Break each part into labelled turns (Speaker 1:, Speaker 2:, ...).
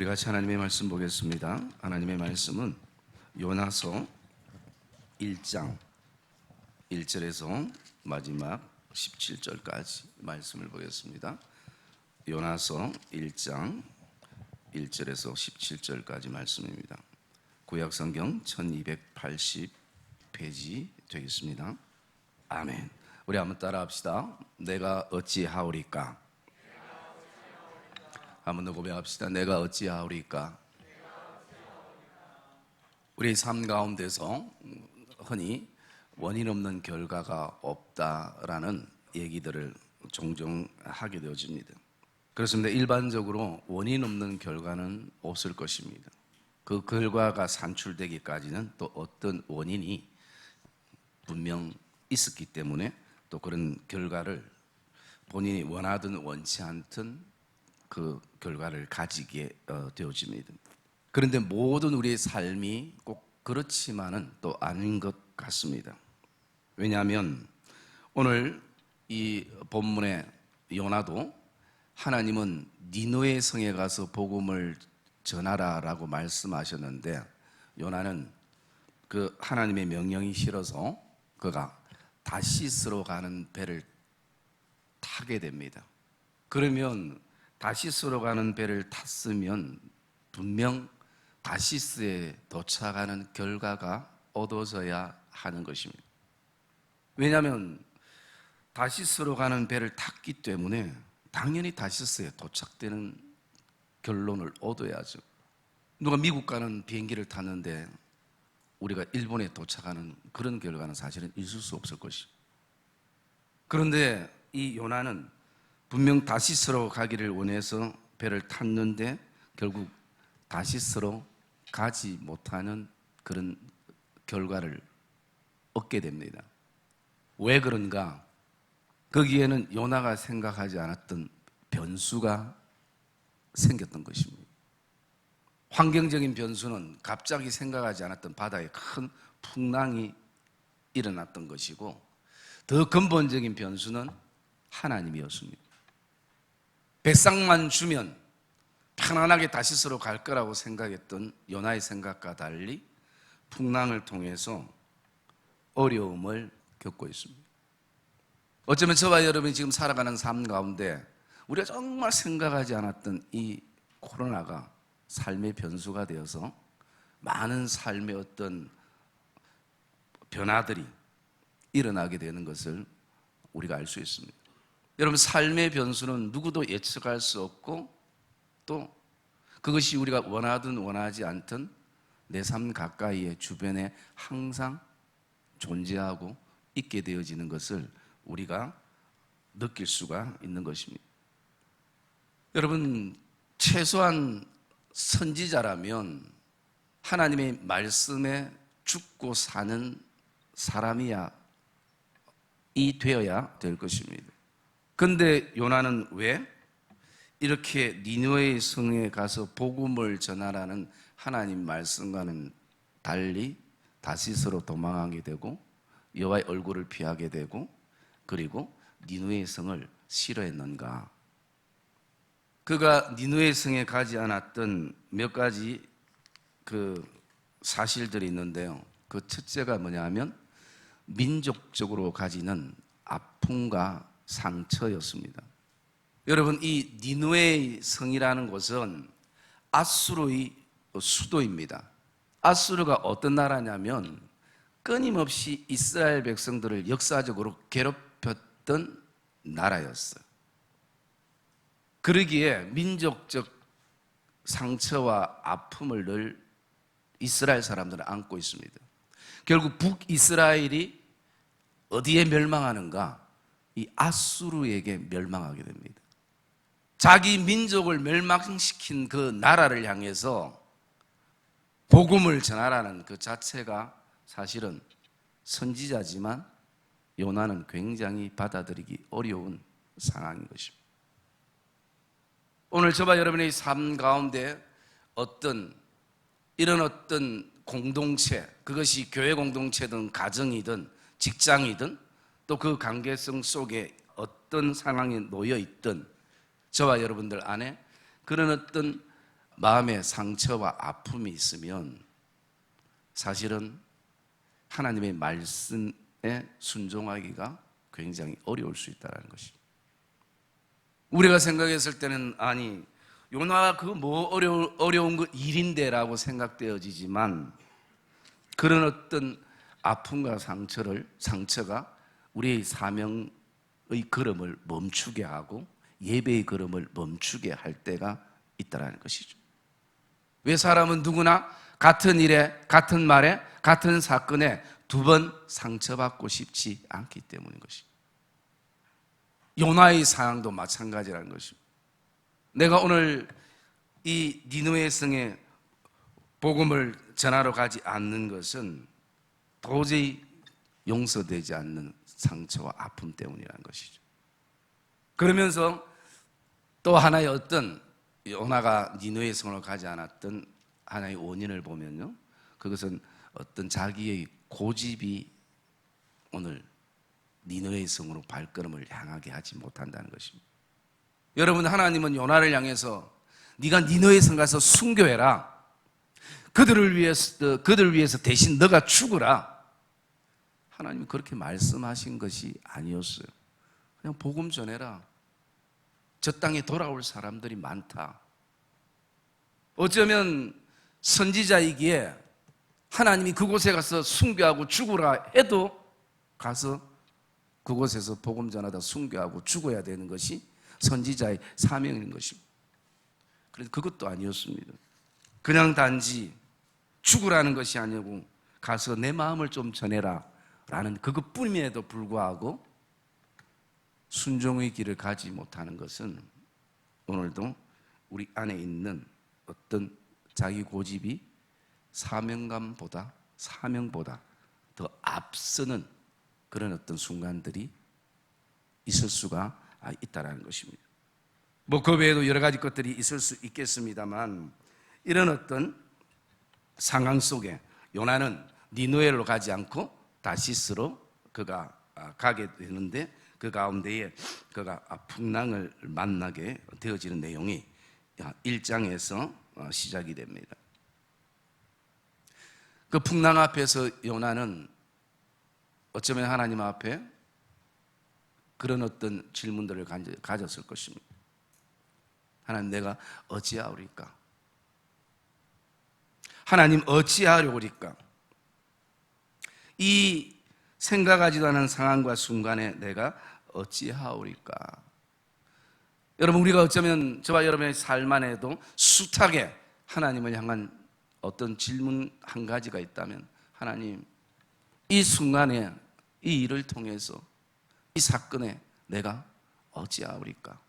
Speaker 1: 우리 같이 하나님의 말씀 보겠습니다. 하나님의 말씀은 요나서 1장 1절에서 마지막 17절까지 말씀을 보겠습니다. 요나서 1장 1절에서 17절까지 말씀입니다. 구약성경 1280페이지 되겠습니다. 아멘. 우리 한번 따라 합시다. 내가 어찌하오리까? 한번 더 고백합시다. 내가 어찌하오리까? 우리 삶 가운데서 흔히 원인 없는 결과가 없다라는 얘기들을 종종 하게 되어집니다. 그렇습니다. 일반적으로 원인 없는 결과는 없을 것입니다. 그 결과가 산출되기까지는 또 어떤 원인이 분명 있었기 때문에 또 그런 결과를 본인이 원하든 원치 않든 그 결과를 가지게 되어집니다. 그런데 모든 우리의 삶이 꼭 그렇지만은 또 아닌 것 같습니다. 왜냐하면 오늘 이 본문의 요나도 하나님은 니느웨 성에 가서 복음을 전하라라고 말씀하셨는데 요나는 그 하나님의 명령이 싫어서 그가 다시스로 가는 배를 타게 됩니다. 그러면 다시스로 가는 배를 탔으면 분명 다시스에 도착하는 결과가 얻어져야 하는 것입니다. 왜냐하면 다시스로 가는 배를 탔기 때문에 당연히 다시스에 도착되는 결론을 얻어야죠. 누가 미국 가는 비행기를 탔는데 우리가 일본에 도착하는 그런 결과는 사실은 있을 수 없을 것이죠. 그런데 이 요나는 분명 다시스로 가기를 원해서 배를 탔는데 결국 다시스로 가지 못하는 그런 결과를 얻게 됩니다. 왜 그런가? 거기에는 요나가 생각하지 않았던 변수가 생겼던 것입니다. 환경적인 변수는 갑자기 생각하지 않았던 바다에 큰 풍랑이 일어났던 것이고 더 근본적인 변수는 하나님이었습니다. 배상만 주면 편안하게 다시스로 갈 거라고 생각했던 요나의 생각과 달리 풍랑을 통해서 어려움을 겪고 있습니다. 어쩌면 저와 여러분이 지금 살아가는 삶 가운데 우리가 정말 생각하지 않았던 이 코로나가 삶의 변수가 되어서 많은 삶의 어떤 변화들이 일어나게 되는 것을 우리가 알 수 있습니다. 여러분, 삶의 변수는 누구도 예측할 수 없고 또 그것이 우리가 원하든 원하지 않든 내 삶 가까이에 주변에 항상 존재하고 있게 되어지는 것을 우리가 느낄 수가 있는 것입니다. 여러분, 최소한 선지자라면 하나님의 말씀에 죽고 사는 사람이야 이 되어야 될 것입니다. 그런데 요나는 왜 이렇게 니느웨 성에 가서 복음을 전하라는 하나님 말씀과는 달리 다시스로 도망하게 되고 여호와의 얼굴을 피하게 되고 그리고 니느웨 성을 싫어했는가? 그가 니느웨 성에 가지 않았던 몇 가지 그 사실들이 있는데요. 그 첫째가 뭐냐면 민족적으로 가지는 아픔과 상처였습니다. 여러분, 이 니느웨 성이라는 곳은 아수르의 수도입니다. 아수르가 어떤 나라냐면 끊임없이 이스라엘 백성들을 역사적으로 괴롭혔던 나라였어요. 그러기에 민족적 상처와 아픔을 늘 이스라엘 사람들은 안고 있습니다. 결국 북이스라엘이 어디에 멸망하는가? 이 아수르에게 멸망하게 됩니다. 자기 민족을 멸망시킨 그 나라를 향해서 복음을 전하라는 그 자체가 사실은 선지자지만 요나는 굉장히 받아들이기 어려운 상황인 것입니다. 오늘 저와 여러분의 삶 가운데 이런 어떤 공동체, 그것이 교회 공동체든 가정이든 직장이든 또 그 관계성 속에 어떤 상황에 놓여 있든 저와 여러분들 안에 그런 어떤 마음에 상처와 아픔이 있으면 사실은 하나님의 말씀에 순종하기가 굉장히 어려울 수 있다는 것이. 우리가 생각했을 때는 아니 요나가 그 뭐 어려운 거 일인데라고 생각되어지지만 그런 어떤 아픔과 상처가 우리의 사명의 걸음을 멈추게 하고 예배의 걸음을 멈추게 할 때가 있다는 것이죠. 왜 사람은 누구나 같은 일에, 같은 말에, 같은 사건에 두 번 상처받고 싶지 않기 때문인 것입니다. 요나의 상황도 마찬가지라는 것입니다. 내가 오늘 이 니느웨 성에 복음을 전하러 가지 않는 것은 도저히 용서되지 않는 상처와 아픔 때문이라는 것이죠. 그러면서 또 하나의 어떤 요나가 니느웨 성으로 가지 않았던 하나의 원인을 보면요, 그것은 어떤 자기의 고집이 오늘 니느웨 성으로 발걸음을 향하게 하지 못한다는 것입니다. 여러분, 하나님은 요나를 향해서 네가 니느웨 성 가서 순교해라, 그들을 위해서 대신 너가 죽으라, 하나님이 그렇게 말씀하신 것이 아니었어요. 그냥 복음 전해라. 저 땅에 돌아올 사람들이 많다. 어쩌면 선지자이기에 하나님이 그곳에 가서 순교하고 죽으라 해도 가서 그곳에서 복음 전하다 순교하고 죽어야 되는 것이 선지자의 사명인 것입니다. 그래서 그것도 아니었습니다. 그냥 단지 죽으라는 것이 아니고 가서 내 마음을 좀 전해라 라는 그것뿐임에도 불구하고 순종의 길을 가지 못하는 것은 오늘도 우리 안에 있는 어떤 자기 고집이 사명보다 더 앞서는 그런 어떤 순간들이 있을 수가 있다는 것입니다. 뭐 그 외에도 여러 가지 것들이 있을 수 있겠습니다만, 이런 어떤 상황 속에 요나는 니느웨로 가지 않고 다시스로 그가 가게 되는데, 그 가운데에 그가 풍랑을 만나게 되어지는 내용이 1장에서 시작이 됩니다. 그 풍랑 앞에서 요나는 어쩌면 하나님 앞에 그런 어떤 질문들을 가졌을 것입니다. 하나님, 내가 어찌하오리까? 하나님, 어찌하려오리까? 이 생각하지도 않은 상황과 순간에 내가 어찌하오리까? 여러분, 우리가 어쩌면 저와 여러분의 삶 안에도 숱하게 하나님을 향한 어떤 질문 한 가지가 있다면, 하나님, 이 순간에 이 일을 통해서 이 사건에 내가 어찌하오리까?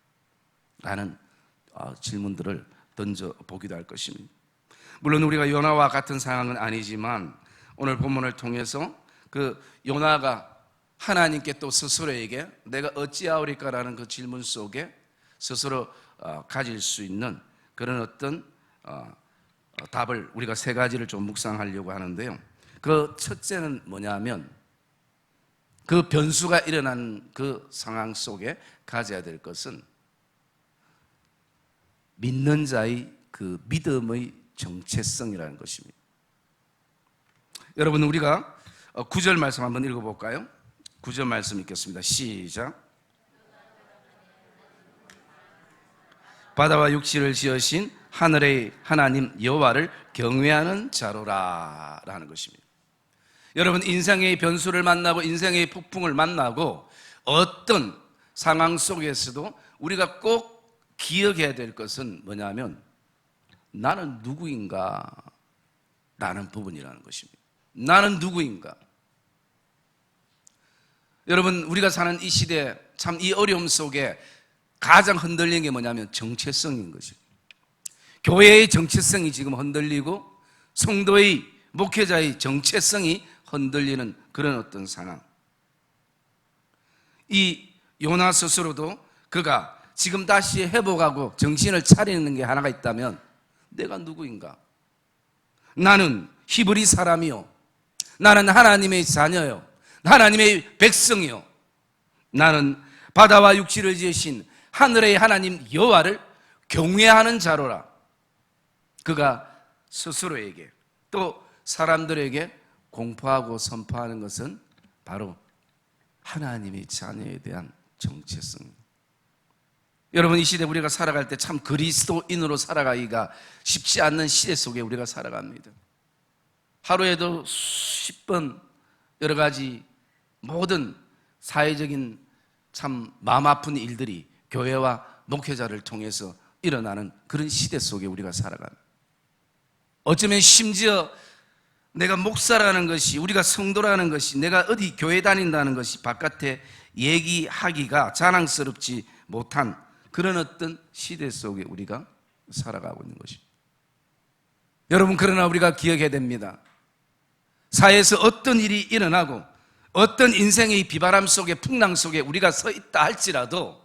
Speaker 1: 라는 질문들을 던져보기도 할 것입니다. 물론 우리가 요나와 같은 상황은 아니지만 오늘 본문을 통해서 그 요나가 하나님께 또 스스로에게 내가 어찌하오리까라는 그 질문 속에 스스로 가질 수 있는 그런 어떤 답을 우리가 세 가지를 좀 묵상하려고 하는데요. 그 첫째는 뭐냐면 그 변수가 일어난 그 상황 속에 가져야 될 것은 믿는 자의 그 믿음의 정체성이라는 것입니다. 여러분, 우리가 9절 말씀 한번 읽어볼까요? 9절 말씀 읽겠습니다. 시작. 바다와 육지를 지으신 하늘의 하나님 여호와를 경외하는 자로라 라는 것입니다. 여러분, 인생의 변수를 만나고 인생의 폭풍을 만나고 어떤 상황 속에서도 우리가 꼭 기억해야 될 것은 뭐냐면 나는 누구인가 라는 부분이라는 것입니다. 나는 누구인가? 여러분, 우리가 사는 이 시대 참 이 어려움 속에 가장 흔들리는 게 뭐냐면 정체성인 것이죠. 교회의 정체성이 지금 흔들리고 성도의 목회자의 정체성이 흔들리는 그런 어떤 상황. 이 요나 스스로도 그가 지금 다시 회복하고 정신을 차리는 게 하나가 있다면 내가 누구인가? 나는 히브리 사람이요, 나는 하나님의 자녀요, 하나님의 백성이요, 나는 바다와 육지를 지으신 하늘의 하나님 여호와를 경외하는 자로라. 그가 스스로에게 또 사람들에게 공포하고 선포하는 것은 바로 하나님의 자녀에 대한 정체성입니다. 여러분, 이 시대 우리가 살아갈 때 참 그리스도인으로 살아가기가 쉽지 않는 시대 속에 우리가 살아갑니다. 하루에도 수십 번 여러 가지 모든 사회적인 참 마음 아픈 일들이 교회와 목회자를 통해서 일어나는 그런 시대 속에 우리가 살아갑니다. 어쩌면 심지어 내가 목사라는 것이, 우리가 성도라는 것이, 내가 어디 교회 다닌다는 것이 바깥에 얘기하기가 자랑스럽지 못한 그런 어떤 시대 속에 우리가 살아가고 있는 것입니다. 여러분, 그러나 우리가 기억해야 됩니다. 사회에서 어떤 일이 일어나고 어떤 인생의 비바람 속에, 풍랑 속에 우리가 서 있다 할지라도,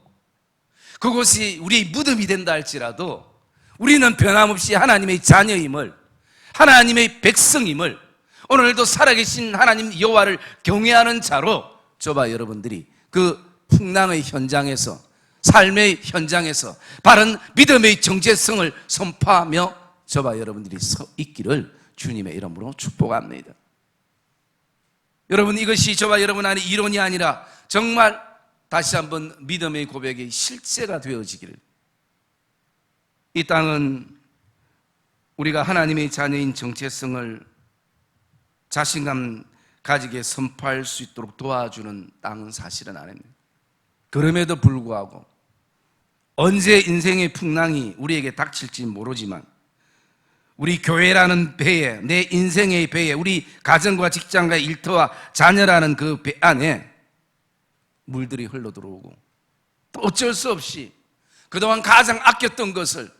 Speaker 1: 그곳이 우리의 무덤이 된다 할지라도 우리는 변함없이 하나님의 자녀임을, 하나님의 백성임을, 오늘도 살아계신 하나님 여호와를 경외하는 자로 저와 여러분들이 그 풍랑의 현장에서, 삶의 현장에서 바른 믿음의 정체성을 선포하며 저와 여러분들이 서 있기를 주님의 이름으로 축복합니다. 여러분, 이것이 저와 여러분 안에 이론이 아니라 정말 다시 한번 믿음의 고백의 실제가 되어지기를, 이 땅은 우리가 하나님의 자녀인 정체성을 자신감 가지게 선포할 수 있도록 도와주는 땅은 사실은 아닙니다. 그럼에도 불구하고 언제 인생의 풍랑이 우리에게 닥칠지 모르지만 우리 교회라는 배에, 내 인생의 배에, 우리 가정과 직장과 일터와 자녀라는 그 배 안에 물들이 흘러들어오고, 또 어쩔 수 없이 그동안 가장 아꼈던 것을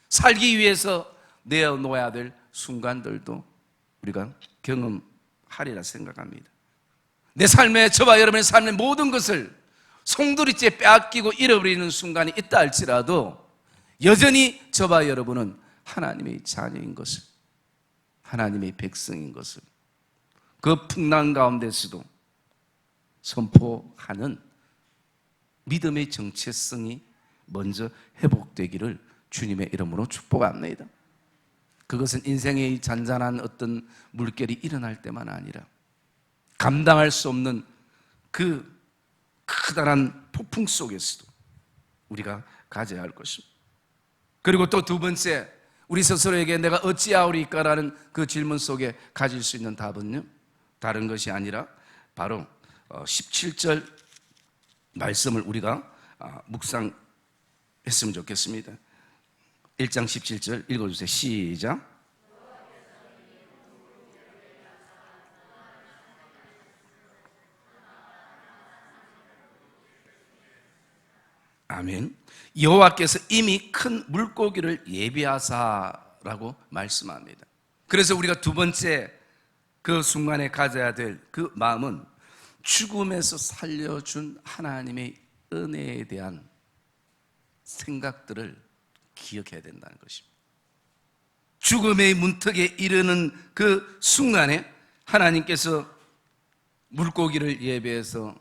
Speaker 1: 살기 위해서 내어놓아야 될 순간들도 우리가 경험하리라 생각합니다. 내 삶에, 저와 여러분의 삶의 모든 것을 송두리째 빼앗기고 잃어버리는 순간이 있다 할지라도 여전히 저와 여러분은 하나님의 자녀인 것을, 하나님의 백성인 것을 그 풍랑 가운데서도 선포하는 믿음의 정체성이 먼저 회복되기를 주님의 이름으로 축복합니다. 그것은 인생의 잔잔한 어떤 물결이 일어날 때만 아니라 감당할 수 없는 그 커다란 폭풍 속에서도 우리가 가져야 할 것입니다. 그리고 또 두 번째, 우리 스스로에게 내가 어찌하오리까라는 그 질문 속에 가질 수 있는 답은요, 다른 것이 아니라 바로 17절 말씀을 우리가 묵상했으면 좋겠습니다. 1장 17절 읽어주세요. 시작. 아멘. 여호와께서 이미 큰 물고기를 예비하사라고 말씀합니다. 그래서 우리가 두 번째 그 순간에 가져야 될 그 마음은 죽음에서 살려준 하나님의 은혜에 대한 생각들을 기억해야 된다는 것입니다. 죽음의 문턱에 이르는 그 순간에 하나님께서 물고기를 예비해서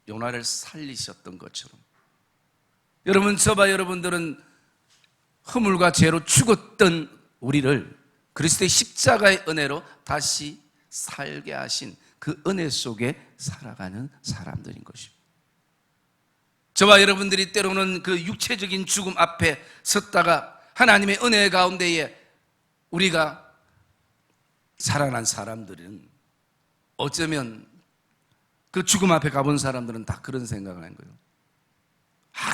Speaker 1: 요나를 살리셨던 것처럼, 여러분, 저와 여러분들은 허물과 죄로 죽었던 우리를 그리스도의 십자가의 은혜로 다시 살게 하신 그 은혜 속에 살아가는 사람들인 것입니다. 저와 여러분들이 때로는 그 육체적인 죽음 앞에 섰다가 하나님의 은혜 가운데에 우리가 살아난 사람들은, 어쩌면 그 죽음 앞에 가본 사람들은 다 그런 생각을 한 거예요.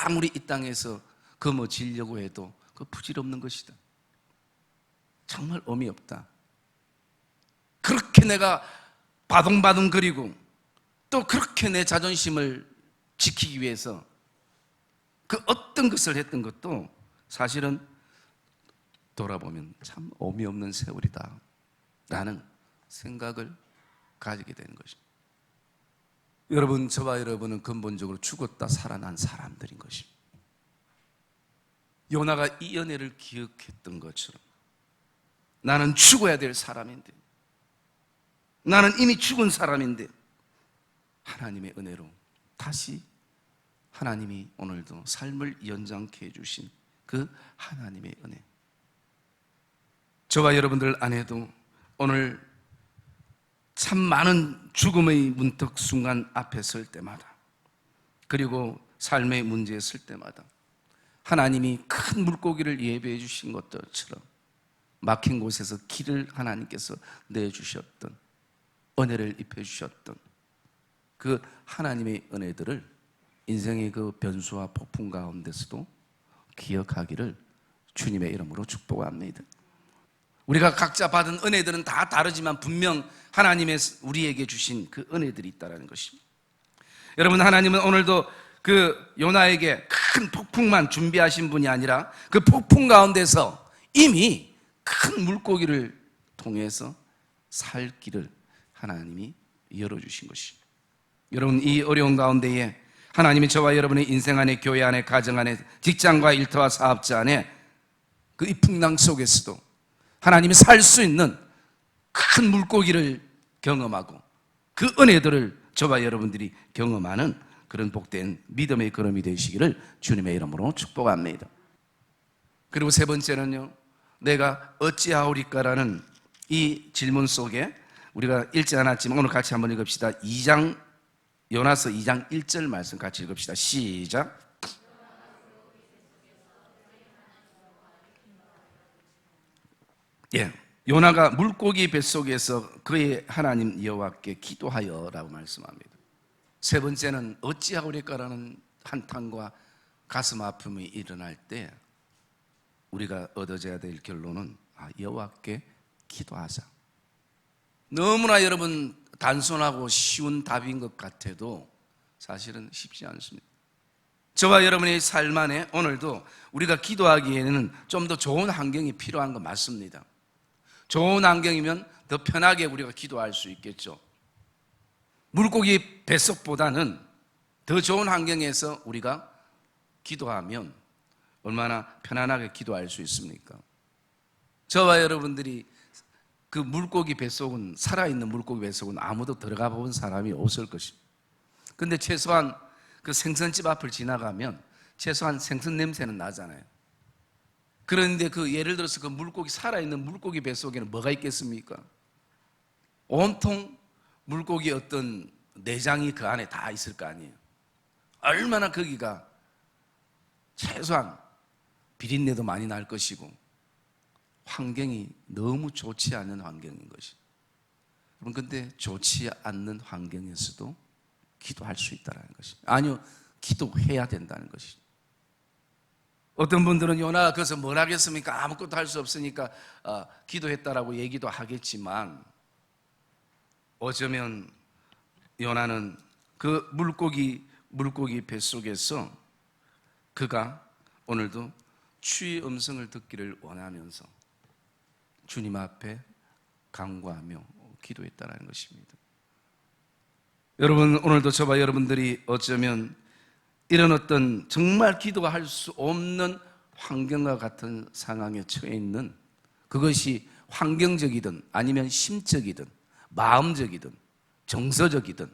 Speaker 1: 아무리 이 땅에서 거머쥐려고 해도 그 부질없는 것이다. 정말 의미 없다. 그렇게 내가 바둥바둥거리고 또 그렇게 내 자존심을 지키기 위해서 그 어떤 것을 했던 것도 사실은 돌아보면 참 의미 없는 세월이다 라는 생각을 가지게 되는 것입니다. 여러분, 저와 여러분은 근본적으로 죽었다 살아난 사람들인 것입니다. 요나가 이 은혜를 기억했던 것처럼 나는 죽어야 될 사람인데, 나는 이미 죽은 사람인데 하나님의 은혜로 다시 하나님이 오늘도 삶을 연장케 해주신 그 하나님의 은혜, 저와 여러분들 안에도 오늘 참 많은 죽음의 문턱 순간 앞에 설 때마다, 그리고 삶의 문제에 설 때마다 하나님이 큰 물고기를 예배해 주신 것들처럼 막힌 곳에서 길을 하나님께서 내주셨던, 은혜를 입혀 주셨던 그 하나님의 은혜들을 인생의 그 변수와 폭풍 가운데서도 기억하기를 주님의 이름으로 축복합니다. 우리가 각자 받은 은혜들은 다 다르지만 분명 하나님의 우리에게 주신 그 은혜들이 있다는 것입니다. 여러분, 하나님은 오늘도 그 요나에게 큰 폭풍만 준비하신 분이 아니라 그 폭풍 가운데서 이미 큰 물고기를 통해서 살 길을 하나님이 열어주신 것입니다. 여러분, 이 어려운 가운데에 하나님이 저와 여러분의 인생 안에, 교회 안에, 가정 안에, 직장과 일터와 사업자 안에 그 이 풍랑 속에서도 하나님이 살 수 있는 큰 물고기를 경험하고 그 은혜들을 저와 여러분들이 경험하는 그런 복된 믿음의 걸음이 되시기를 주님의 이름으로 축복합니다. 그리고 세 번째는요, 내가 어찌하오리까라는 이 질문 속에 우리가 읽지 않았지만 오늘 같이 한번 읽읍시다. 요나서 2장 1절 말씀 같이 읽읍시다. 시작. 예, 요나가 물고기 뱃속에서 그의 하나님 여호와께 기도하여라고 말씀합니다. 세 번째는 어찌하오리까라는 한탄과 가슴 아픔이 일어날 때 우리가 얻어져야 될 결론은 여호와께 기도하자. 너무나 여러분 단순하고 쉬운 답인 것 같아도 사실은 쉽지 않습니다. 저와 여러분의 삶 안에 오늘도 우리가 기도하기에는 좀 더 좋은 환경이 필요한 건 맞습니다. 좋은 환경이면 더 편하게 우리가 기도할 수 있겠죠. 물고기 뱃속보다는 더 좋은 환경에서 우리가 기도하면 얼마나 편안하게 기도할 수 있습니까? 저와 여러분들이 그 물고기 뱃속은, 살아있는 물고기 뱃속은 아무도 들어가 본 사람이 없을 것입니다. 근데 최소한 그 생선집 앞을 지나가면 최소한 생선 냄새는 나잖아요. 그런데 그 예를 들어서 그 물고기, 살아있는 물고기 뱃속에는 뭐가 있겠습니까? 온통 물고기 어떤 내장이 그 안에 다 있을 거 아니에요. 얼마나 거기가 최소한 비린내도 많이 날 것이고 환경이 너무 좋지 않은 환경인 것이죠. 여러분, 근데 좋지 않는 환경에서도 기도할 수 있다는 것입니다. 아니요, 기도해야 된다는 것이죠. 어떤 분들은 요나가 거기서 뭘 하겠습니까? 아무것도 할 수 없으니까 기도했다라고 얘기도 하겠지만, 어쩌면 요나는 그 물고기 뱃속에서 그가 오늘도 주의 음성을 듣기를 원하면서 주님 앞에 간구하며 기도했다는 것입니다. 여러분, 오늘도 저와 여러분들이 어쩌면 이런 어떤 정말 기도할 수 없는 환경과 같은 상황에 처해 있는, 그것이 환경적이든 아니면 심적이든 마음적이든 정서적이든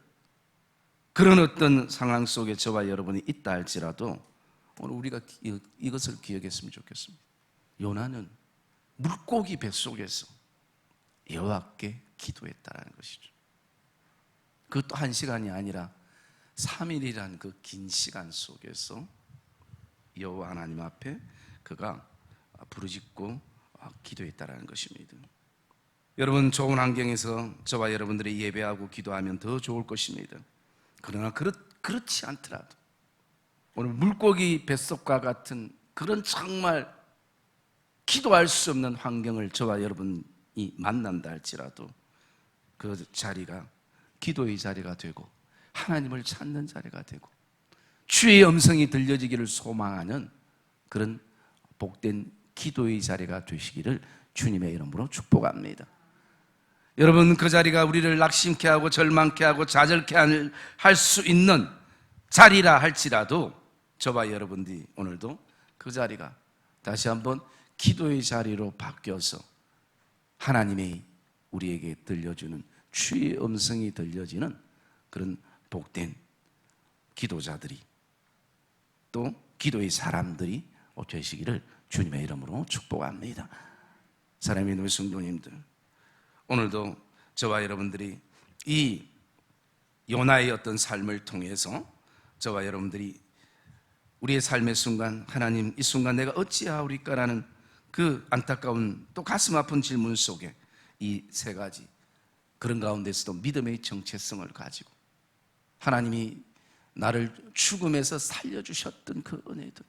Speaker 1: 그런 어떤 상황 속에 저와 여러분이 있다 할지라도 오늘 우리가 이것을 기억했으면 좋겠습니다. 요나는 물고기 뱃속에서 여호와께 기도했다는 것이죠. 그것도 한 시간이 아니라 3일이란 그 긴 시간 속에서 여호와 하나님 앞에 그가 부르짖고 기도했다는 것입니다. 여러분, 좋은 환경에서 저와 여러분들이 예배하고 기도하면 더 좋을 것입니다. 그러나 그렇지 않더라도 오늘 물고기 뱃속과 같은 그런 정말 기도할 수 없는 환경을 저와 여러분이 만난다 할지라도 그 자리가 기도의 자리가 되고 하나님을 찾는 자리가 되고 주의 음성이 들려지기를 소망하는 그런 복된 기도의 자리가 되시기를 주님의 이름으로 축복합니다. 여러분, 그 자리가 우리를 낙심케 하고 절망케 하고 좌절케 할 수 있는 자리라 할지라도 저와 여러분들이 오늘도 그 자리가 다시 한번 기도의 자리로 바뀌어서 하나님의 우리에게 들려주는 주의 음성이 들려지는 그런 복된 기도자들이, 또 기도의 사람들이 되시기를 주님의 이름으로 축복합니다. 사랑하는 믿음의 성도님들, 오늘도 저와 여러분들이 이 요나의 어떤 삶을 통해서 저와 여러분들이 우리의 삶의 순간, 하나님 이 순간 내가 어찌하오리까라는 그 안타까운 또 가슴 아픈 질문 속에 이 세 가지, 그런 가운데서도 믿음의 정체성을 가지고 하나님이 나를 죽음에서 살려주셨던 그 은혜들,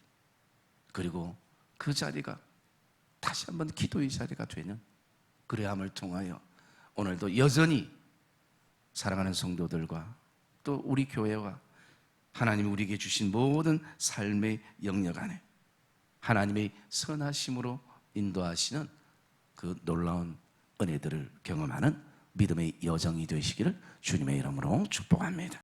Speaker 1: 그리고 그 자리가 다시 한번 기도의 자리가 되는 그레함을 통하여 오늘도 여전히 사랑하는 성도들과 또 우리 교회와 하나님이 우리에게 주신 모든 삶의 영역 안에 하나님의 선하심으로 인도하시는 그 놀라운 은혜들을 경험하는 믿음의 여정이 되시기를 주님의 이름으로 축복합니다.